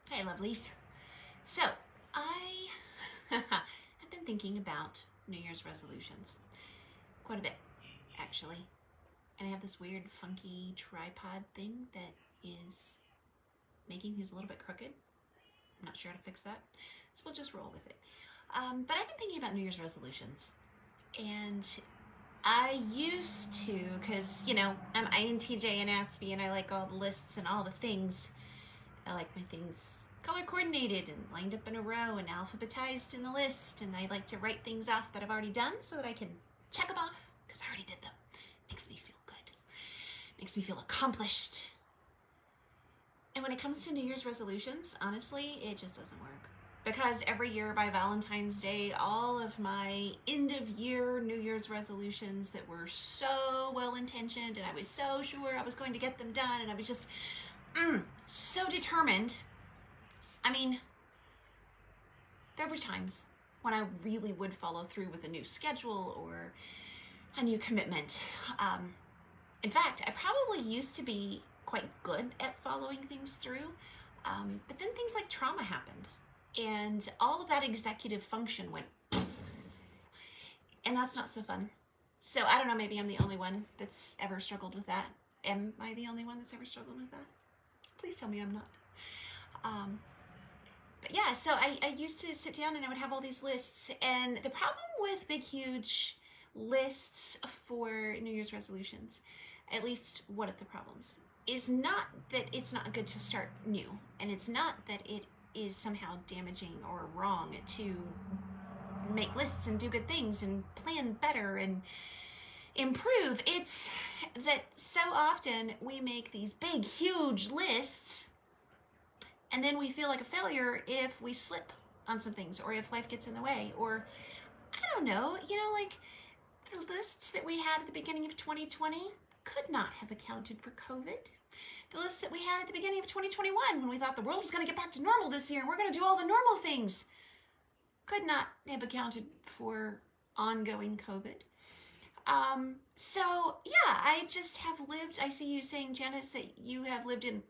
Hi, lovelies. So, I have been thinking about New Year's resolutions quite a bit, actually. And I have this weird, funky tripod thing that is making things a little bit crooked. I'm not sure how to fix that, so we'll just roll with it. But I've been thinking about New Year's resolutions, and I used to, because, I'm INTJ and ASPE, and I like all the lists and all the things. I like my things color coordinated and lined up in a row and alphabetized in the list, and I like to write things off that I've already done so that I can check them off because I already did them. Makes me feel good. Makes me feel accomplished. And when it comes to New Year's resolutions, honestly, it just doesn't work. Because every year by Valentine's Day, all of my end of year New Year's resolutions that were so well intentioned and I was so sure I was going to get them done and I was just so determined. I mean, there were times when I really would follow through with a new schedule or a new commitment. In fact, I probably used to be quite good at following things through, but then things like trauma happened and all of that executive function went and that's not so fun. So I don't know, maybe I'm the only one that's ever struggled with that. Am I the only one that's ever struggled with that? Please tell me I'm not. But yeah, so I used to sit down and I would have all these lists, and the problem with big, huge lists for New Year's resolutions, at least one of the problems, is not that it's not good to start new, and it's not that it is somehow damaging or wrong to make lists and do good things and plan better and improve. It's that so often we make these big, huge lists and then we feel like a failure if we slip on some things or if life gets in the way, or I don't know, like the lists that we had at the beginning of 2020 could not have accounted for COVID. The lists that we had at the beginning of 2021 when we thought the world was going to get back to normal this year and we're going to do all the normal things could not have accounted for ongoing COVID. So yeah, I just have lived, I see you saying, Janice, that you have lived in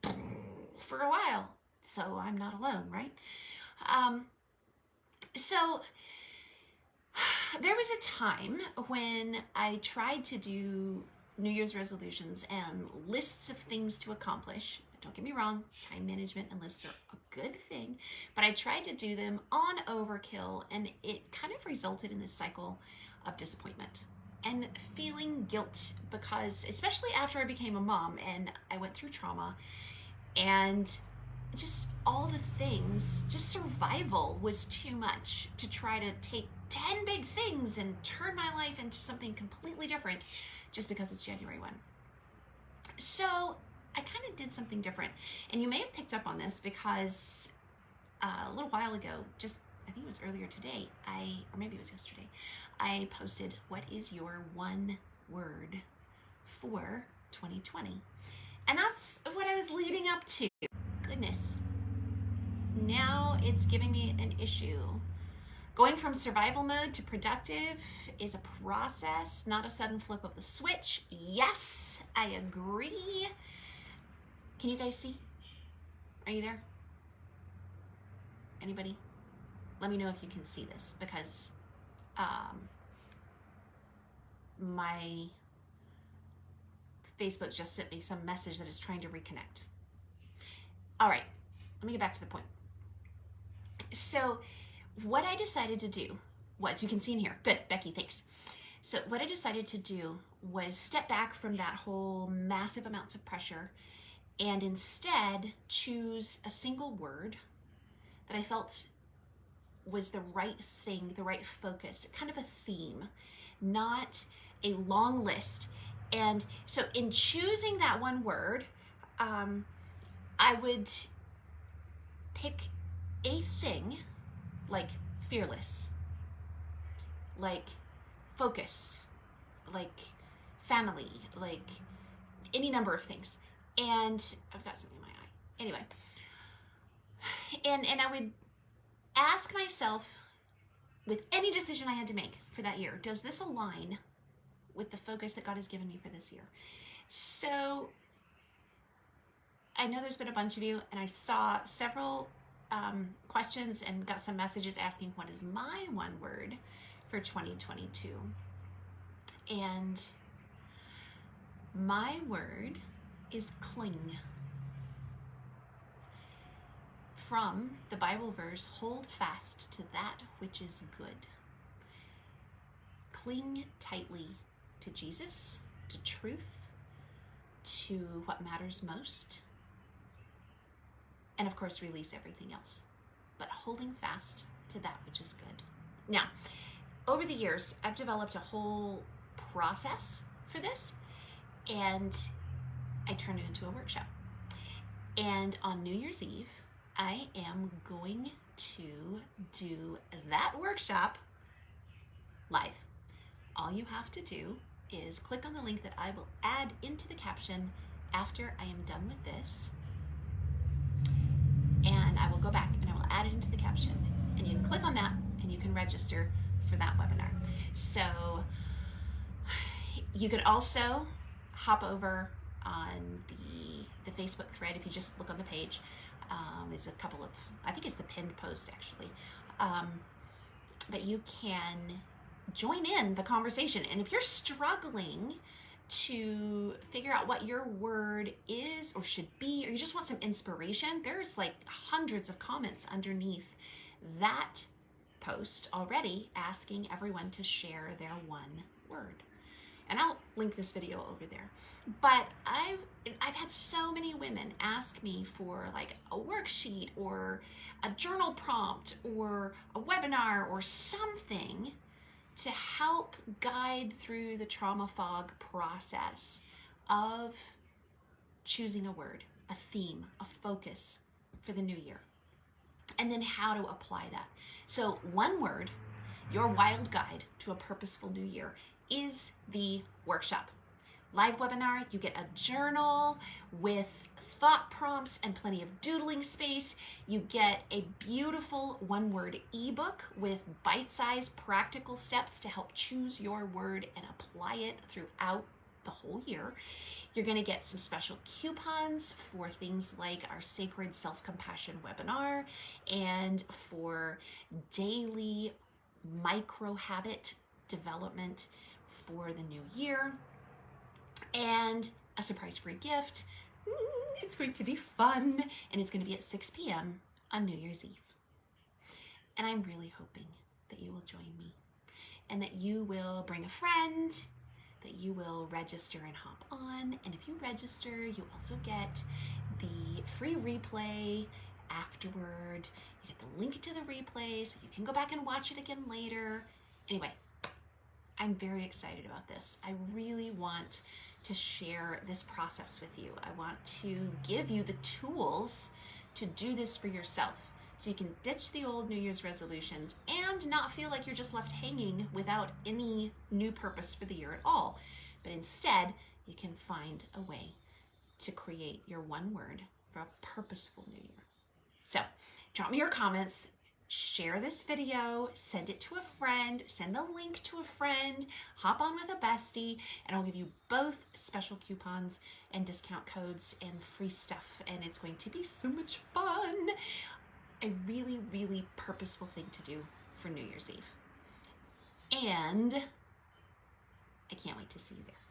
for a while. So I'm not alone, right? So there was a time when I tried to do New Year's resolutions and lists of things to accomplish. Don't get me wrong, time management and lists are a good thing, but I tried to do them on overkill, and it kind of resulted in this cycle of disappointment and feeling guilt because, especially after I became a mom and I went through trauma and just all the things, just survival was too much to try to take 10 big things and turn my life into something completely different just because it's January 1. So I kind of did something different. And you may have picked up on this because a little while ago, I think it was earlier today, or maybe it was yesterday, I posted, what is your one word for 2020? And that's what I was leading up to. Goodness. Now it's giving me an issue. Going from survival mode to productive is a process, not a sudden flip of the switch. Yes, I agree. Can you guys see? Are you there? Anybody? Let me know if you can see this, because my Facebook just sent me some message that is trying to reconnect. All right, let me get back to the point. So what I decided to do was, you can see in here, good, Becky, thanks. So what I decided to do was step back from that whole massive amounts of pressure and instead choose a single word that I felt was the right thing, the right focus, kind of a theme, not a long list. And so in choosing that one word, I would pick a thing like fearless, like focused, like family, like any number of things. And I've got something in my eye. Anyway, and I would ask myself, with any decision I had to make for that year, does this align with the focus that God has given me for this year? So I know there's been a bunch of you, and I saw several questions and got some messages asking what is my one word for 2022. And my word is cling. From the Bible verse, hold fast to that which is good. Cling tightly to Jesus, to truth, to what matters most, and of course release everything else, but holding fast to that which is good. Now, over the years, I've developed a whole process for this, and I turned it into a workshop. And on New Year's Eve, I am going to do that workshop live. All you have to do is click on the link that I will add into the caption after I am done with this, and I will go back and I will add it into the caption, and you can click on that and you can register for that webinar. So you could also hop over on the Facebook thread. If you just look on the page, there's a couple of, I think it's the pinned post actually, but you can join in the conversation. And if you're struggling to figure out what your word is or should be, or you just want some inspiration, there's like hundreds of comments underneath that post already asking everyone to share their one word. And I'll link this video over there. But I've had so many women ask me for like a worksheet or a journal prompt or a webinar or something to help guide through the trauma fog process of choosing a word, a theme, a focus for the new year, and then how to apply that. So one word, your wild guide to a purposeful new year, is the workshop. Live webinar, you get a journal with thought prompts and plenty of doodling space. You get a beautiful one-word ebook with bite-sized practical steps to help choose your word and apply it throughout the whole year. You're going to get some special coupons for things like our Sacred Self-Compassion webinar and for daily micro habit development for the new year, and a surprise free gift. It's going to be fun, and it's going to be at 6 p.m. on New Year's Eve. And I'm really hoping that you will join me, and that you will bring a friend, that you will register and hop on. And if you register, you also get the free replay afterward. You get the link to the replay so you can go back and watch it again later. Anyway, I'm very excited about this. I really want to share this process with you. I want to give you the tools to do this for yourself so you can ditch the old New Year's resolutions and not feel like you're just left hanging without any new purpose for the year at all. But instead, you can find a way to create your one word for a purposeful new year. So drop me your comments. Share this video, send it to a friend, send the link to a friend, hop on with a bestie, and I'll give you both special coupons and discount codes and free stuff, and it's going to be so much fun. A really, really purposeful thing to do for New Year's Eve. And I can't wait to see you there.